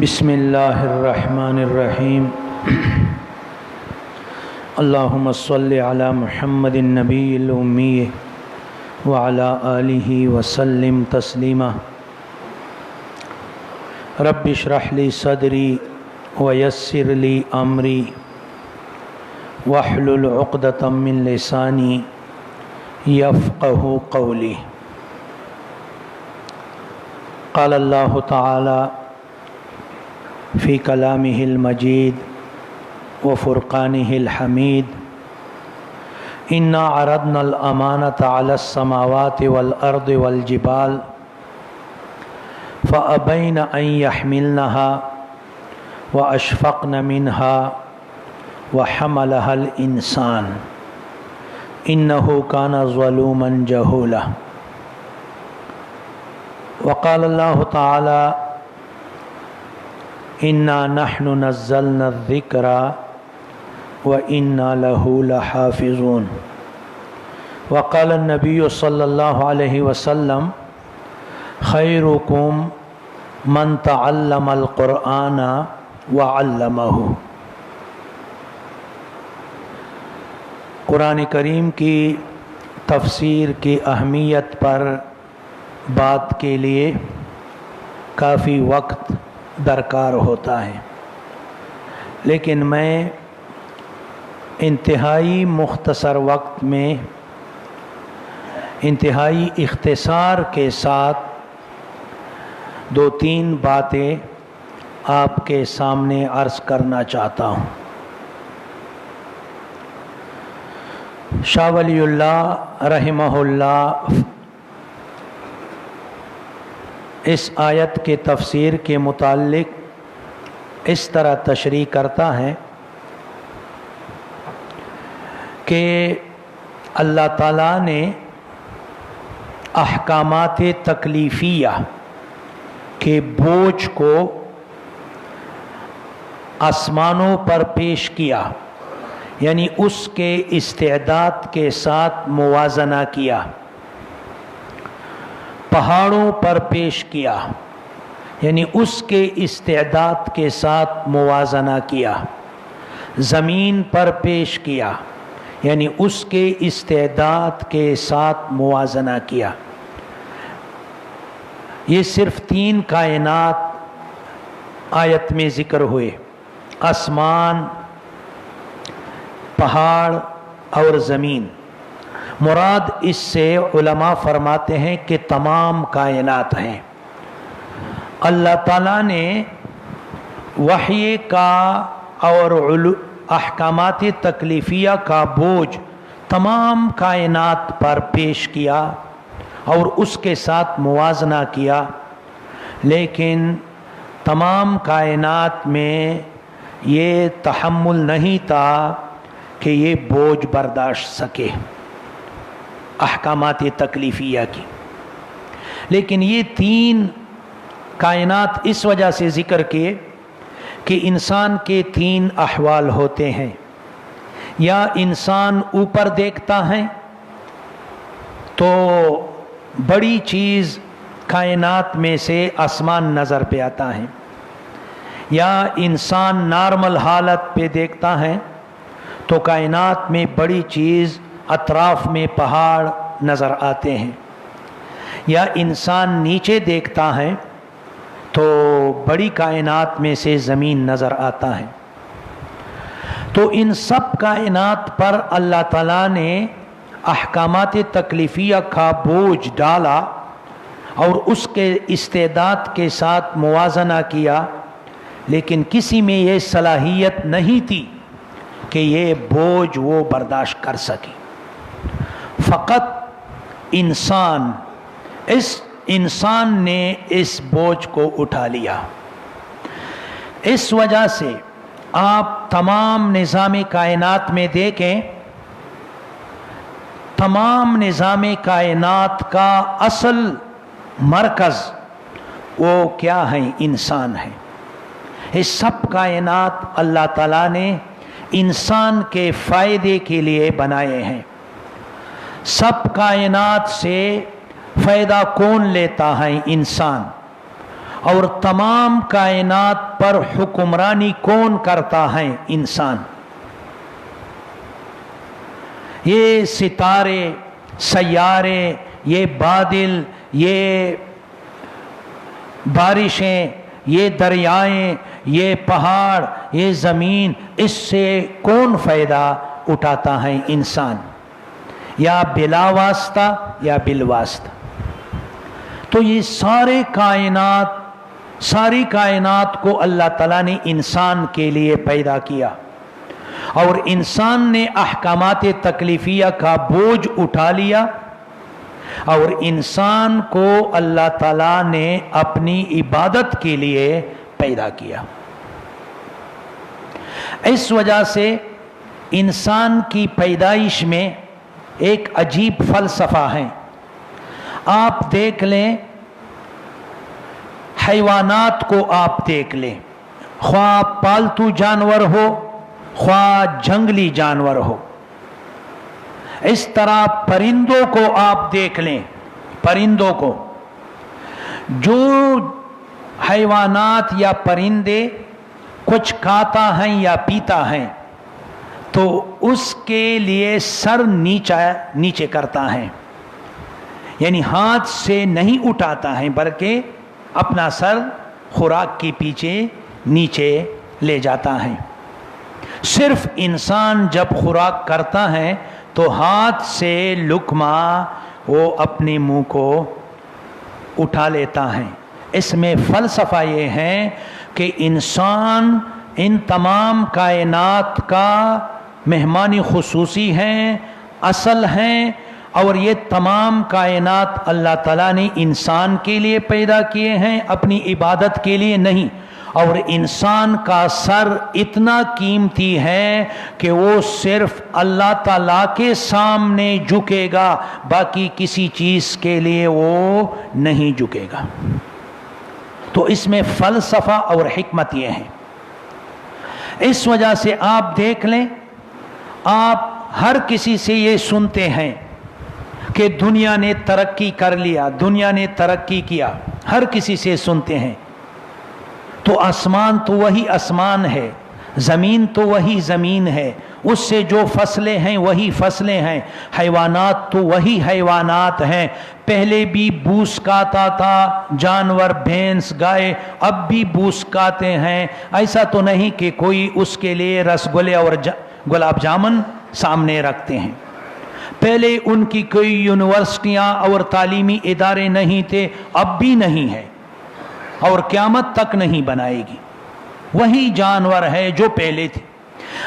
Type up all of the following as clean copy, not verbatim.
بسم اللہ الرحمن الرحیم اللہم صلی علی محمد النبی الامی وعلی آلہ وسلم تسلیما رب اشرح لی صدری ویسر لی امری واحلل عقدۃ من لسانی یفقہوا قولی۔ قال اللہ تعالی فی کلامہ المجید وفرقانہ الحمید انا عرضنا الامانۃ علی السماوات والارض والجبال فابین ان یحملنها واشفقن منها وحملها الانسان انہ کان ظلوما جہولا۔ وقال اللہ تعالی انا نحن نزلنا الذکر وانا له لحافظون۔ وقال النبی صلی اللہ علیہ وسلم خیرکم من تعلم القرآن وعلمہ۔ قرآن کریم کی تفسیر کی اہمیت پر بات کے لیے کافی وقت درکار ہوتا ہے، لیکن میں انتہائی مختصر وقت میں انتہائی اختصار کے ساتھ دو تین باتیں آپ کے سامنے عرض کرنا چاہتا ہوں۔ شاہ ولی اللہ رحمہ اللہ اس آیت کے تفسیر کے متعلق اس طرح تشریح کرتا ہے کہ اللہ تعالیٰ نے احکامات تکلیفیہ کے بوجھ کو آسمانوں پر پیش کیا، یعنی اس کے استعداد کے ساتھ موازنہ کیا، پہاڑوں پر پیش کیا یعنی اس کے استعداد کے ساتھ موازنہ کیا، زمین پر پیش کیا یعنی اس کے استعداد کے ساتھ موازنہ کیا۔ یہ صرف تین کائنات آیت میں ذکر ہوئے، آسمان، پہاڑ اور زمین۔ مراد اس سے علماء فرماتے ہیں کہ تمام کائنات ہیں۔ اللہ تعالیٰ نے وحی کا اور احکامات تکلیفیہ کا بوجھ تمام کائنات پر پیش کیا اور اس کے ساتھ موازنہ کیا، لیکن تمام کائنات میں یہ تحمل نہیں تھا کہ یہ بوجھ برداشت سکے احکامات تکلیفیہ کی۔ لیکن یہ تین کائنات اس وجہ سے ذکر کیے کہ انسان کے تین احوال ہوتے ہیں، یا انسان اوپر دیکھتا ہے تو بڑی چیز کائنات میں سے آسمان نظر پہ آتا ہے، یا انسان نارمل حالت پہ دیکھتا ہے تو کائنات میں بڑی چیز اطراف میں پہاڑ نظر آتے ہیں، یا انسان نیچے دیکھتا ہے تو بڑی کائنات میں سے زمین نظر آتا ہے۔ تو ان سب کائنات پر اللہ تعالیٰ نے احکامات تکلیفیہ کا بوجھ ڈالا اور اس کے استعداد کے ساتھ موازنہ کیا، لیکن کسی میں یہ صلاحیت نہیں تھی کہ یہ بوجھ وہ برداشت کر سکے۔ فقط انسان نے اس بوجھ کو اٹھا لیا۔ اس وجہ سے آپ تمام نظام کائنات میں دیکھیں، تمام نظام کائنات کا اصل مرکز وہ کیا ہے؟ انسان ہے۔ یہ سب کائنات اللہ تعالیٰ نے انسان کے فائدے کے لیے بنائے ہیں۔ سب کائنات سے فائدہ کون لیتا ہے؟ انسان۔ اور تمام کائنات پر حکمرانی کون کرتا ہے؟ انسان۔ یہ ستارے، سیارے، یہ بادل، یہ بارشیں، یہ دریائیں، یہ پہاڑ، یہ زمین، اس سے کون فائدہ اٹھاتا ہے؟ انسان، یا بلا واسطہ یا بالواسطہ۔ تو یہ ساری کائنات کو اللہ تعالیٰ نے انسان کے لیے پیدا کیا، اور انسان نے احکامات تکلیفیہ کا بوجھ اٹھا لیا، اور انسان کو اللہ تعالیٰ نے اپنی عبادت کے لیے پیدا کیا۔ اس وجہ سے انسان کی پیدائش میں ایک عجیب فلسفہ ہے۔ آپ دیکھ لیں، حیوانات کو آپ دیکھ لیں، خواہ پالتو جانور ہو خواہ جنگلی جانور ہو، اس طرح پرندوں کو آپ دیکھ لیں، پرندوں کو، جو حیوانات یا پرندے کچھ کھاتا ہے یا پیتا ہے تو اس کے لیے سر نیچے کرتا ہے، یعنی ہاتھ سے نہیں اٹھاتا ہے بلکہ اپنا سر خوراک کے پیچھے نیچے لے جاتا ہے۔ صرف انسان جب خوراک کرتا ہے تو ہاتھ سے لقمہ وہ اپنے منہ کو اٹھا لیتا ہے۔ اس میں فلسفہ یہ ہے کہ انسان ان تمام کائنات کا مہمان خصوصی ہیں، اصل ہیں، اور یہ تمام کائنات اللہ تعالیٰ نے انسان کے لیے پیدا کیے ہیں، اپنی عبادت کے لیے نہیں۔ اور انسان کا سر اتنا قیمتی ہے کہ وہ صرف اللہ تعالیٰ کے سامنے جھکے گا، باقی کسی چیز کے لیے وہ نہیں جھکے گا۔ تو اس میں فلسفہ اور حکمت یہ ہے۔ اس وجہ سے آپ دیکھ لیں، آپ ہر کسی سے یہ سنتے ہیں کہ دنیا نے ترقی کر لیا، دنیا نے ترقی کیا، ہر کسی سے سنتے ہیں۔ تو آسمان تو وہی آسمان ہے، زمین تو وہی زمین ہے، اس سے جو فصلیں ہیں وہی فصلیں ہیں، حیوانات تو وہی حیوانات ہیں، پہلے بھی بوس کھاتا تھا جانور، بھینس، گائے، اب بھی بوس کھاتے ہیں۔ ایسا تو نہیں کہ کوئی اس کے لیے رس گلے اور گلاب جامن سامنے رکھتے ہیں۔ پہلے ان کی کوئی یونیورسٹیاں اور تعلیمی ادارے نہیں تھے، اب بھی نہیں ہے اور قیامت تک نہیں بنائے گی، وہی جانور ہے جو پہلے تھے۔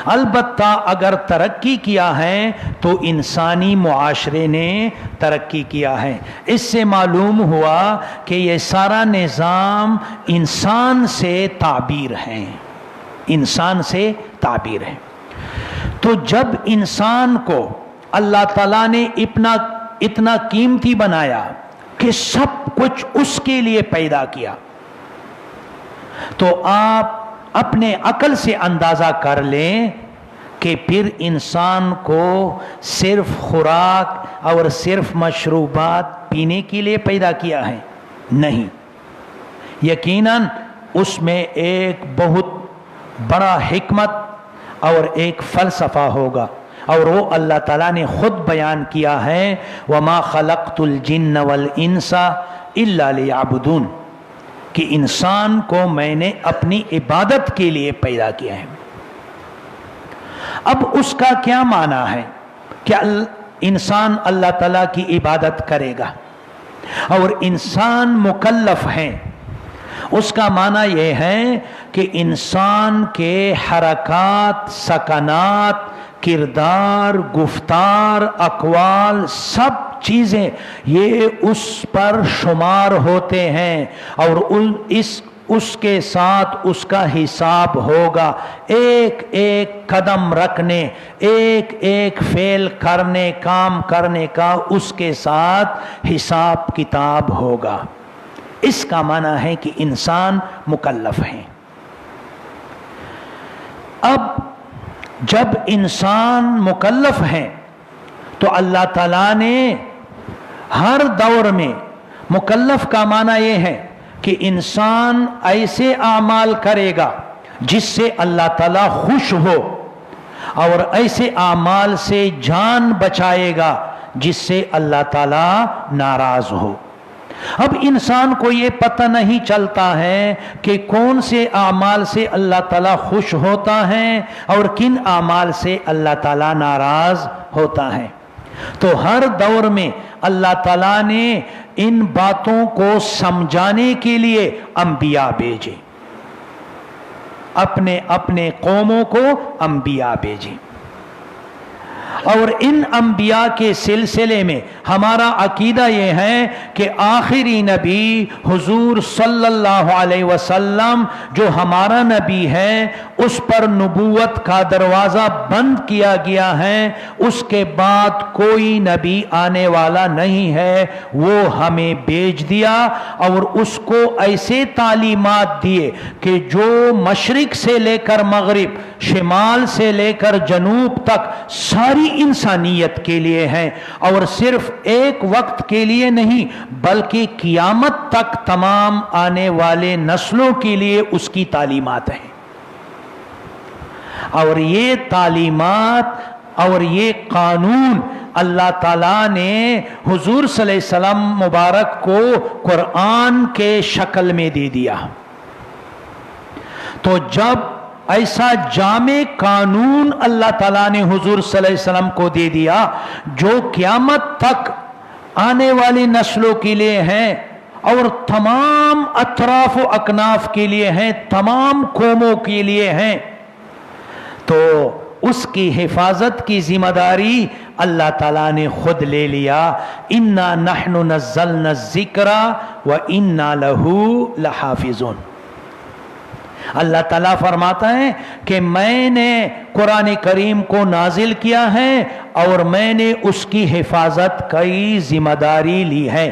البتہ اگر ترقی کیا ہے تو انسانی معاشرے نے ترقی کیا ہے۔ اس سے معلوم ہوا کہ یہ سارا نظام انسان سے تعبیر ہے، انسان سے تعبیر ہے۔ تو جب انسان کو اللہ تعالیٰ نے اتنا قیمتی بنایا کہ سب کچھ اس کے لیے پیدا کیا، تو آپ اپنے عقل سے اندازہ کر لیں کہ پھر انسان کو صرف خوراک اور صرف مشروبات پینے کے لیے پیدا کیا ہے؟ نہیں، یقیناً اس میں ایک بہت بڑا حکمت اور ایک فلسفہ ہوگا، اور وہ اللہ تعالیٰ نے خود بیان کیا ہے، وَمَا خَلَقْتُ الْجِنَّ وَالْإِنسَ إِلَّا لِيَعْبُدُونَ، کہ انسان کو میں نے اپنی عبادت کے لیے پیدا کیا ہے۔ اب اس کا کیا معنی ہے کہ انسان اللہ تعالیٰ کی عبادت کرے گا اور انسان مکلف ہے؟ اس کا معنی یہ ہے کہ انسان کے حرکات، سکنات، کردار، گفتار، اقوال، سب چیزیں یہ اس پر شمار ہوتے ہیں، اور اس کے ساتھ اس کا حساب ہوگا۔ ایک ایک قدم رکھنے، ایک ایک فعل کرنے، کام کرنے کا اس کے ساتھ حساب کتاب ہوگا۔ اس کا معنی ہے کہ انسان مکلف ہے۔ اب جب انسان مکلف ہے تو اللہ تعالیٰ نے ہر دور میں، مکلف کا معنی یہ ہے کہ انسان ایسے اعمال کرے گا جس سے اللہ تعالیٰ خوش ہو، اور ایسے اعمال سے جان بچائے گا جس سے اللہ تعالیٰ ناراض ہو۔ اب انسان کو یہ پتہ نہیں چلتا ہے کہ کون سے اعمال سے اللہ تعالیٰ خوش ہوتا ہے اور کن اعمال سے اللہ تعالیٰ ناراض ہوتا ہے۔ تو ہر دور میں اللہ تعالیٰ نے ان باتوں کو سمجھانے کے لیے انبیاء بھیجے، اپنے اپنے قوموں کو انبیاء بھیجے، اور ان انبیاء کے سلسلے میں ہمارا عقیدہ یہ ہے کہ آخری نبی حضور صلی اللہ علیہ وسلم جو ہمارا نبی ہے، اس پر نبوت کا دروازہ بند کیا گیا ہے، اس کے بعد کوئی نبی آنے والا نہیں ہے، وہ ہمیں بھیج دیا اور اس کو ایسے تعلیمات دیے کہ جو مشرق سے لے کر مغرب، شمال سے لے کر جنوب تک ساری انسانیت کے لیے ہیں، اور صرف ایک وقت کے لیے نہیں بلکہ قیامت تک تمام آنے والے نسلوں کے لیے اس کی تعلیمات ہیں۔ اور یہ تعلیمات اور یہ قانون اللہ تعالیٰ نے حضور صلی اللہ علیہ وسلم مبارک کو قرآن کے شکل میں دے دیا۔ تو جب ایسا جامع قانون اللہ تعالیٰ نے حضور صلی اللہ علیہ وسلم کو دے دیا جو قیامت تک آنے والی نسلوں کے لیے ہیں اور تمام اطراف و اکناف کے لیے ہیں، تمام قوموں کے لیے ہیں، تو اس کی حفاظت کی ذمہ داری اللہ تعالیٰ نے خود لے لیا۔ اِنَّا نَحْنُ نَزَّلْنَا الذِّكْرَ وَإِنَّا لَهُ لَحَافِظُونَ۔ اللہ تعالیٰ فرماتا ہے کہ میں نے قرآن کریم کو نازل کیا ہے اور میں نے اس کی حفاظت کی ذمہ داری لی ہے۔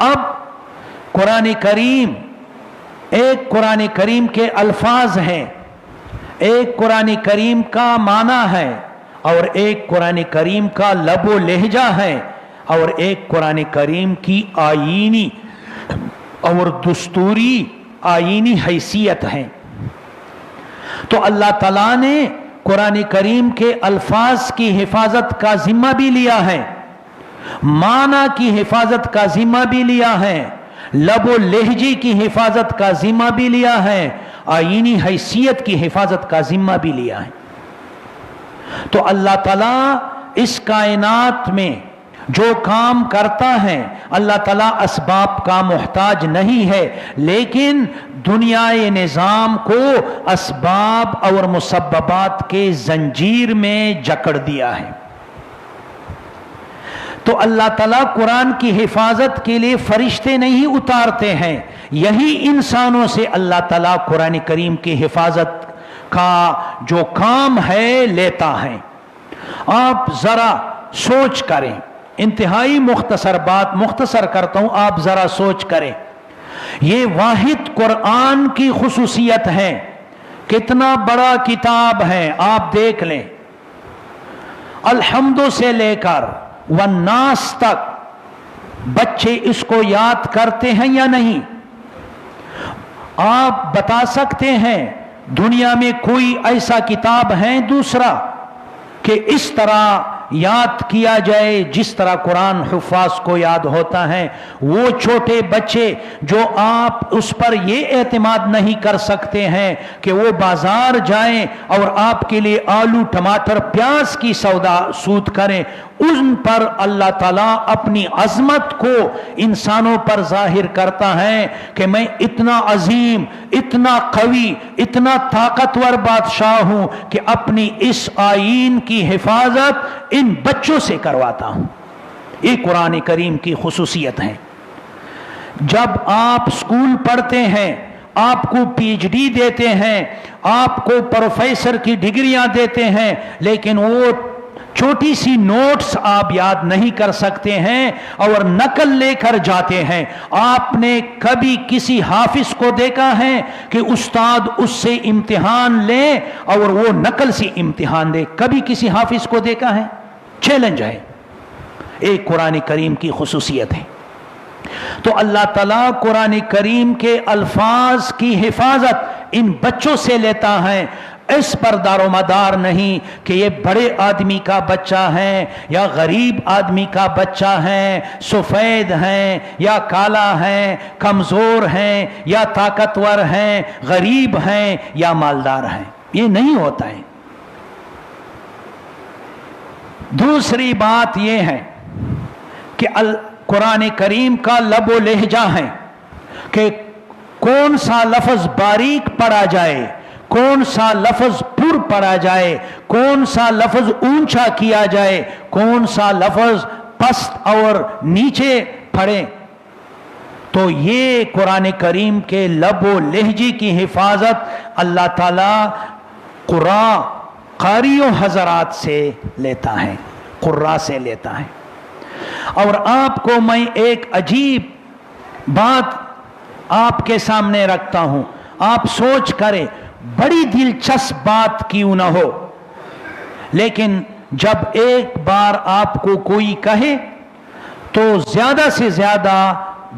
اب قرآن کریم، ایک قرآن کریم کے الفاظ ہیں، ایک قرآن کریم کا معنی ہے، اور ایک قرآن کریم کا لب و لہجہ ہے، اور ایک قرآن کریم کی آئینی اور دستوری آئینی حیثیت ہے۔ تو اللہ تعالیٰ نے قرآن کریم کے الفاظ کی حفاظت کا ذمہ بھی لیا ہے، معنی کی حفاظت کا ذمہ بھی لیا ہے، لب و لہجے کی حفاظت کا ذمہ بھی لیا ہے، آئینی حیثیت کی حفاظت کا ذمہ بھی لیا ہے۔ تو اللہ تعالیٰ اس کائنات میں جو کام کرتا ہے، اللہ تعالیٰ اسباب کا محتاج نہیں ہے، لیکن دنیا نظام کو اسباب اور مسببات کے زنجیر میں جکڑ دیا ہے۔ تو اللہ تعالیٰ قرآن کی حفاظت کے لیے فرشتے نہیں اتارتے ہیں، یہی انسانوں سے اللہ تعالیٰ قرآن کریم کی حفاظت کا جو کام ہے لیتا ہے۔ آپ ذرا سوچ کریں، انتہائی مختصر بات مختصر کرتا ہوں، آپ ذرا سوچ کریں، یہ واحد قرآن کی خصوصیت ہے، کتنا بڑا کتاب ہے، آپ دیکھ لیں، الحمد سے لے کر والناس تک بچے اس کو یاد کرتے ہیں یا نہیں؟ آپ بتا سکتے ہیں دنیا میں کوئی ایسا کتاب ہے دوسرا کہ اس طرح یاد کیا جائے جس طرح قرآن حفاظ کو یاد ہوتا ہے؟ وہ چھوٹے بچے جو آپ اس پر یہ اعتماد نہیں کر سکتے ہیں کہ وہ بازار جائیں اور آپ کے لیے آلو ٹماٹر پیاز کی سودا سود کریں، ان پر اللہ تعالیٰ اپنی عظمت کو انسانوں پر ظاہر کرتا ہے کہ میں اتنا عظیم، اتنا قوی، اتنا طاقتور بادشاہ ہوں کہ اپنی اس آئین کی حفاظت ان بچوں سے کرواتا ہوں۔ یہ قرآن کریم کی خصوصیت ہے۔ جب آپ اسکول پڑھتے ہیں، آپ کو پی ایچ ڈی دیتے ہیں، آپ کو پروفیسر کی ڈگریاں دیتے ہیں، لیکن وہ چھوٹی سی نوٹس آپ یاد نہیں کر سکتے ہیں اور نقل لے کر جاتے ہیں۔ آپ نے کبھی کسی حافظ کو دیکھا ہے کہ استاد اس سے امتحان لے اور وہ نقل سے امتحان دے؟ کبھی کسی حافظ کو دیکھا ہے؟ چیلنج ہے، ایک قرآن کریم کی خصوصیت ہے۔ تو اللہ تعالیٰ قرآن کریم کے الفاظ کی حفاظت ان بچوں سے لیتا ہے، اس پر دار و مدار نہیں کہ یہ بڑے آدمی کا بچہ ہے یا غریب آدمی کا بچہ ہے، سفید ہیں یا کالا ہیں، کمزور ہیں یا طاقتور ہیں، غریب ہیں یا مالدار ہیں، یہ نہیں ہوتا ہے۔ دوسری بات یہ ہے کہ قرآن کریم کا لب و لہجہ ہے کہ کون سا لفظ باریک پڑھا جائے، کون سا لفظ پر پڑھا جائے، کون سا لفظ اونچا کیا جائے، کون سا لفظ پست اور نیچے پڑھے۔ تو یہ قرآن کریم کے لب و لہجے کی حفاظت اللہ تعالیٰ قاریوں حضرات سے لیتا ہے، قراء سے لیتا ہے۔ اور آپ کو میں ایک عجیب بات آپ کے سامنے رکھتا ہوں، آپ سوچ کریں، بڑی دلچسپ بات کیوں نہ ہو، لیکن جب ایک بار آپ کو کوئی کہے تو زیادہ سے زیادہ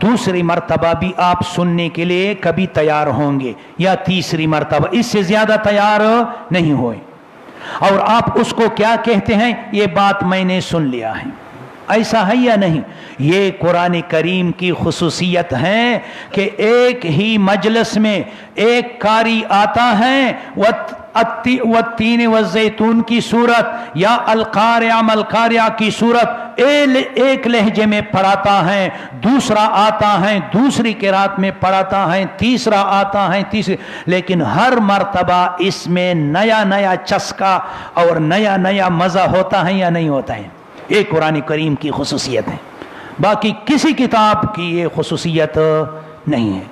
دوسری مرتبہ بھی آپ سننے کے لیے کبھی تیار ہوں گے، یا تیسری مرتبہ، اس سے زیادہ تیار نہیں ہوئے۔ اور آپ اس کو کیا کہتے ہیں، یہ بات میں نے سن لیا ہے، ایسا ہے یا نہیں؟ یہ قرآن کریم کی خصوصیت ہے کہ ایک ہی مجلس میں ایک قاری آتا ہے والتین والزیتون کی صورت یا القارعہ ملقارعہ کی صورت ایک لہجے میں پڑھاتا ہے، دوسرا آتا ہے دوسری قرات میں پڑھاتا ہے، تیسرا آتا ہے تیسری، لیکن ہر مرتبہ اس میں نیا نیا چسکا اور نیا نیا مزہ ہوتا ہے یا نہیں ہوتا ہے؟ یہ قرآن کریم کی خصوصیت ہے، باقی کسی کتاب کی یہ خصوصیت نہیں ہے۔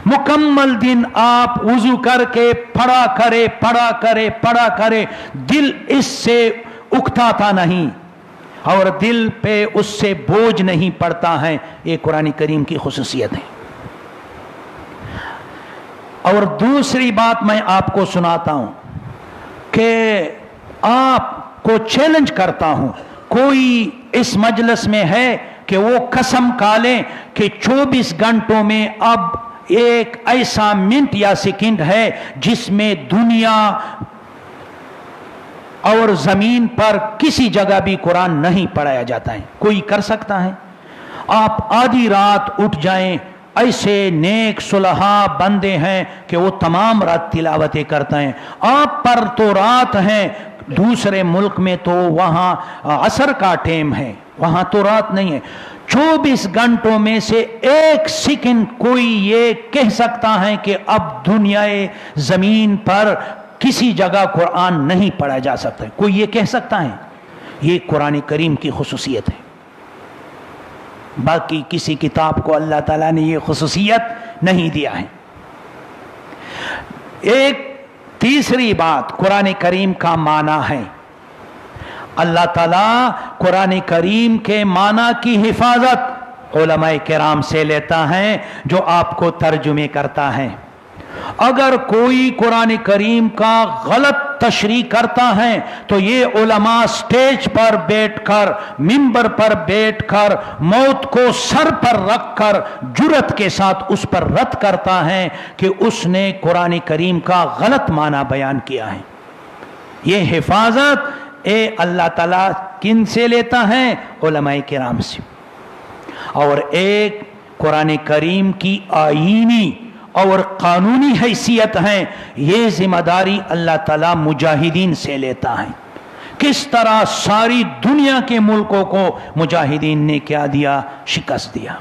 مکمل دن آپ وضو کر کے پڑھا کرے، دل اس سے اکتاتا نہیں اور دل پہ اس سے بوجھ نہیں پڑتا ہے، یہ قرآن کریم کی خصوصیت ہے۔ اور دوسری بات میں آپ کو سناتا ہوں کہ آپ کو چیلنج کرتا ہوں، کوئی اس مجلس میں ہے کہ وہ قسم کھا لیں کہ 24 گھنٹوں میں اب ایک ایسا منٹ یا سیکنڈ ہے جس میں دنیا اور زمین پر کسی جگہ بھی قرآن نہیں پڑھایا جاتا ہے؟ کوئی کر سکتا ہے؟ آپ آدھی رات اٹھ جائیں، ایسے نیک صلحاء بندے ہیں کہ وہ تمام رات تلاوتیں کرتے ہیں، آپ پر تو رات ہیں، دوسرے ملک میں تو وہاں عصر کا ٹائم ہے، وہاں تو رات نہیں ہے۔ 24 گھنٹوں میں سے ایک سیکنڈ کوئی یہ کہہ سکتا ہے کہ اب دنیا زمین پر کسی جگہ قرآن نہیں پڑھا جا سکتا ہے؟ کوئی یہ کہہ سکتا ہے؟ یہ قرآن کریم کی خصوصیت ہے، باقی کسی کتاب کو اللہ تعالیٰ نے یہ خصوصیت نہیں دیا ہے۔ ایک تیسری بات قرآن کریم کا معنی ہے، اللہ تعالیٰ قرآن کریم کے معنی کی حفاظت علماء کرام سے لیتا ہے جو آپ کو ترجمے کرتا ہے۔ اگر کوئی قرآن کریم کا غلط تشریح کرتا ہے تو یہ علماء سٹیج پر بیٹھ کر، منبر پر بیٹھ کر، موت کو سر پر رکھ کر جرأت کے ساتھ اس پر رد کرتا ہے کہ اس نے قرآن کریم کا غلط معنی بیان کیا ہے۔ یہ حفاظت اللہ تعالیٰ کن سے لیتا ہے؟ علماء کرام سے۔ اور ایک قرآن کریم کی آئینی اور قانونی حیثیت ہے، یہ ذمہ داری اللہ تعالیٰ مجاہدین سے لیتا ہے۔ کس طرح ساری دنیا کے ملکوں کو مجاہدین نے کیا دیا؟ شکست دیا،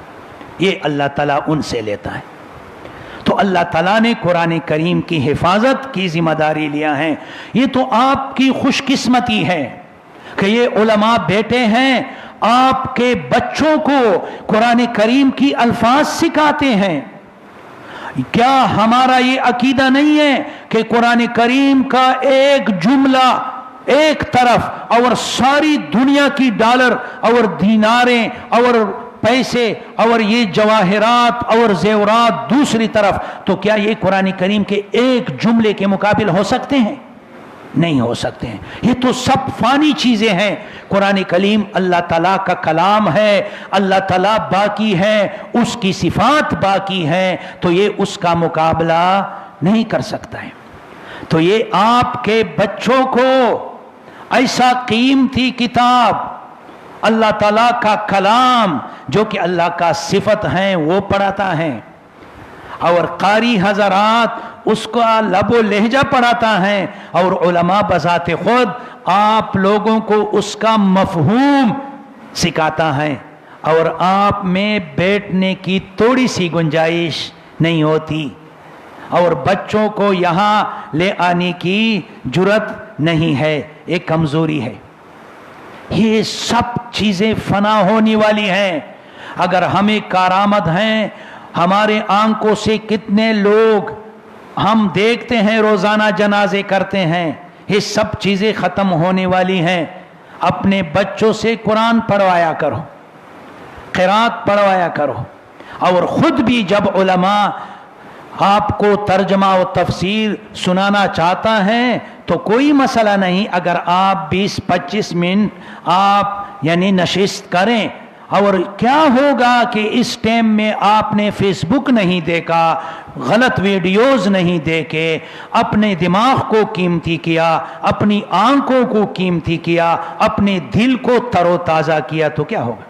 یہ اللہ تعالیٰ ان سے لیتا ہے۔ تو اللہ تعالیٰ نے قرآن کریم کی حفاظت کی ذمہ داری لیا ہے۔ یہ تو آپ کی خوش قسمتی ہے کہ یہ علماء بیٹے ہیں، آپ کے بچوں کو قرآن کریم کی الفاظ سکھاتے ہیں۔ کیا ہمارا یہ عقیدہ نہیں ہے کہ قرآن کریم کا ایک جملہ ایک طرف اور ساری دنیا کی ڈالر اور دیناریں اور پیسے اور یہ جواہرات اور زیورات دوسری طرف، تو کیا یہ قرآن کریم کے ایک جملے کے مقابل ہو سکتے ہیں؟ نہیں ہو سکتے ہیں. یہ تو سب فانی چیزیں ہیں. قرآن کریم اللہ تعالیٰ کا کلام ہے, اللہ تعالیٰ باقی ہے, اس کی صفات باقی ہیں, تو یہ اس کا مقابلہ نہیں کر سکتا ہے. تو یہ آپ کے بچوں کو ایسا قیمتی کتاب اللہ تعالیٰ کا کلام جو کہ اللہ کا صفت ہیں وہ پڑھاتا ہے, اور قاری حضرات اس کا لب و لہجہ پڑھاتا ہے, اور علماء بذات خود آپ لوگوں کو اس کا مفہوم سکھاتا ہے, اور آپ میں بیٹھنے کی تھوڑی سی گنجائش نہیں ہوتی, اور بچوں کو یہاں لے آنے کی جرت نہیں ہے, ایک کمزوری ہے. یہ سب چیزیں فنا ہونے والی ہیں. اگر ہمیں کارآمد ہیں, ہمارے آنکھوں سے کتنے لوگ ہم دیکھتے ہیں روزانہ جنازے کرتے ہیں, یہ سب چیزیں ختم ہونے والی ہیں. اپنے بچوں سے قرآن پڑھوایا کرو, قرات پڑھوایا کرو, اور خود بھی جب علماء آپ کو ترجمہ و تفسیر سنانا چاہتا ہے تو کوئی مسئلہ نہیں, اگر آپ 20-25 منٹ آپ یعنی نشست کریں. اور کیا ہوگا کہ اس ٹائم میں آپ نے فیس بک نہیں دیکھا, غلط ویڈیوز نہیں دیکھے, اپنے دماغ کو قیمتی کیا, اپنی آنکھوں کو قیمتی کیا, اپنے دل کو تر و تازہ کیا, تو کیا ہوگا؟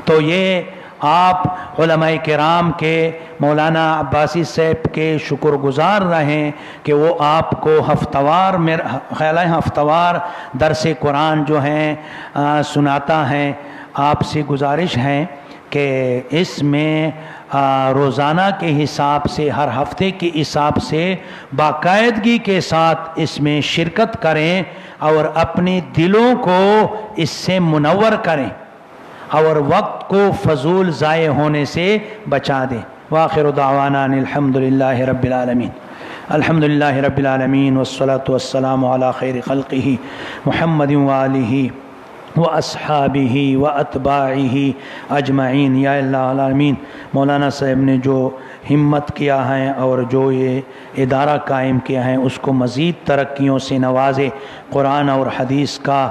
تو یہ آپ علماء کرام کے مولانا عباسی صاحب کے شکر گزار رہیں کہ وہ آپ کو ہفتوار میرا خیال ہے ہفتوار درس قرآن جو ہیں سناتا ہے. آپ سے گزارش ہے کہ اس میں روزانہ کے حساب سے, ہر ہفتے کے حساب سے باقاعدگی کے ساتھ اس میں شرکت کریں, اور اپنے دلوں کو اس سے منور کریں, اور وقت کو فضول ضائع ہونے سے بچا دیں. وآخر دعوانا الحمدللہ رب العالمین. الحمدللہ رب العالمین والصلاة والسلام علی خیر خلقہ محمد وآلہ واصحابہ واتباعہ اجمعین. یا اللہ العالمین, مولانا صاحب نے جو ہمت کیا ہے اور جو یہ ادارہ قائم کیا ہے اس کو مزید ترقیوں سے نوازے, قرآن اور حدیث کا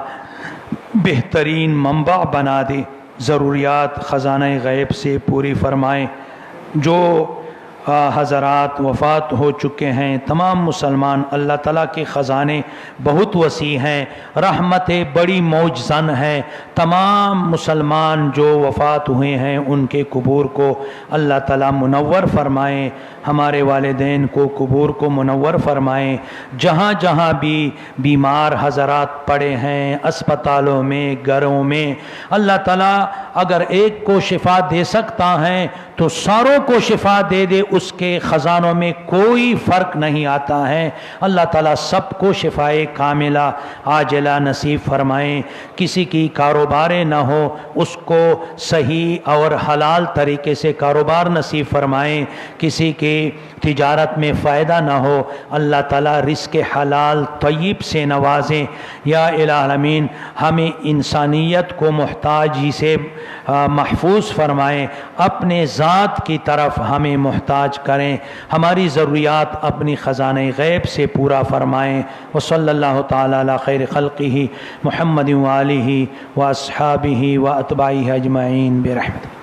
بہترین منبع بنا دے, ضروریات خزانہ غیب سے پوری فرمائیں. جو حضرات وفات ہو چکے ہیں تمام مسلمان, اللہ تعالیٰ کے خزانے بہت وسیع ہیں, رحمتیں بڑی موجزن ہیں. تمام مسلمان جو وفات ہوئے ہیں ان کے قبور کو اللہ تعالیٰ منور فرمائیں, ہمارے والدین کو قبور کو منور فرمائیں. جہاں جہاں بھی بیمار حضرات پڑے ہیں اسپتالوں میں, گھروں میں, اللہ تعالیٰ اگر ایک کو شفا دے سکتا ہے تو ساروں کو شفا دے دے, اس کے خزانوں میں کوئی فرق نہیں آتا ہے. اللہ تعالیٰ سب کو شفائے کاملہ عاجلہ نصیب فرمائیں. کسی کی کاروبار نہ ہو اس کو صحیح اور حلال طریقے سے کاروبار نصیب فرمائیں. کسی کی تجارت میں فائدہ نہ ہو اللہ تعالیٰ رزق حلال طیب سے نوازیں. یا الہ العالمین, ہمیں انسانیت کو محتاجی سے محفوظ فرمائیں, اپنے ذات کی طرف ہمیں محتاج کریں, ہماری ضروریات اپنی خزانہ غیب سے پورا فرمائیں. وصلی اللہ تعالی علی خیر خلقہ محمد وآلہ واصحابہ واتباعہ اجمعین برحمتہ.